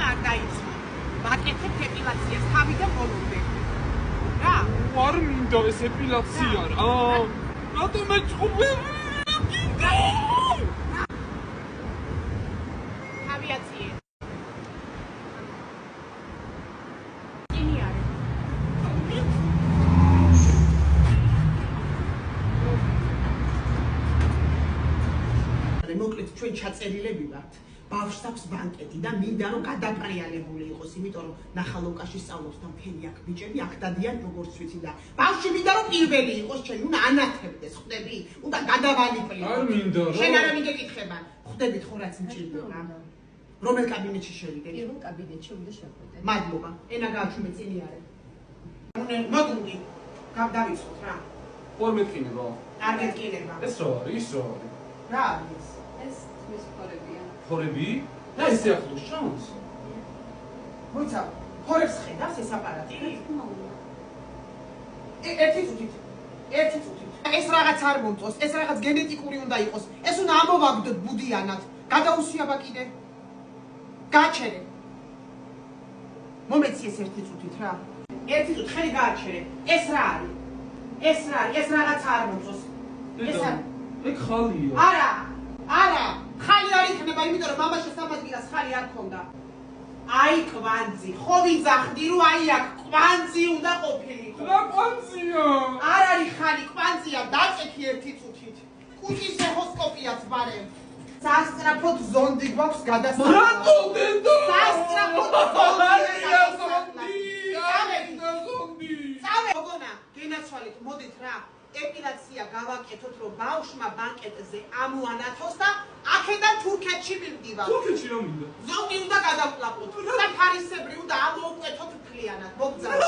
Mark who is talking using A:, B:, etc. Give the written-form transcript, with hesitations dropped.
A: არ დაიწყო. ვაკეთებ ეპილაციას თავიდან ბოლომდე. რა?
B: არ მინდა ეს ეპილაცია რა. რატომ ეჭუბე?
A: ავიაციე. მოკლედ ჩვენ ჩაწერილები ვართ. ბავშვს აქვს ბანკეტი და მინდა რომ გადატრიალებული იყოს, იმიტომ რომ ნახალოვკაში სწავლობს და მთელი აქ ბიჭები აქ დადიან როგორც ვიცი და ბავშვი მინდა რომ პირველი იყოს ჩემი, უნდა ანათებდეს, ხვდები? უნდა გადავალიკლო.
B: არ მინდა რა.
A: შენ არა მიგეკითხება. ხვდებით ხო რაც მჭირდება? რომელ კაბინეტში შევიდე?
C: პირველ კაბინეტში უნდა შევიდე.
A: მადლობა. ენა გააჩვენე წინი არის. მოდუნგი. გავდავიწყოთ რა.
B: ორ მეტყინება.
A: არ გეტკინება.
B: ეს რა არის? ის რა არის?
A: რა არის?
C: ეს თმის ფორებია.
B: ფორები? და ესე ახლოს ჩანს?
A: მოიცა, ფორებს ხედავს ეს აპარატი? ერთი წუთით. ეს რაღაც არ მომწონს, ეს რაღაც გენეტიკური უნდა იყოს. ეს უნდა ამოვაგდოთ ბუდიანად. გადაუსიაბა კიდე. გააჩერე. მომეცი ეს ერთი წუთით რა. ერთი წუთი ხელი გააჩერე. ეს რა არის? ეს რაღაც არ მომწონს. ეს არის
B: ეგ ხალია.
A: არა, ხალი არ იქნება, იმიტომ რომ მამაშა სამადგილას ხალი არ ქონდა. აი კვანძი, ხო ვიძახდი რომ აი აქ კვანძი უნდა ყოფილიყო.
B: რა კვანძია?
A: არ არის ხალი, კვანძია, დაწექი ერთი წუთით. კუჭის ექოსკოპიაც ბარემ. სასწრაფოდ ზონდი გვაქვს გადასახადი.
B: რატო დედო?
A: სასწრაფოდ ზონდი. წავე, გოგონა, გენაცვალეთ, მოდით რა. ეპილაცია გავაკეთოთ, რომ ბავშვმა ბანკეტზე ამოანათოს და აქედან თურქეთში მივდივარ.
B: თურქეთში რა მინდა?
A: ზონგი უნდა გადავკლაპოთ და ფარისებრი უნდა ამოუკვეთოთ მთლიანად. მოგძავ.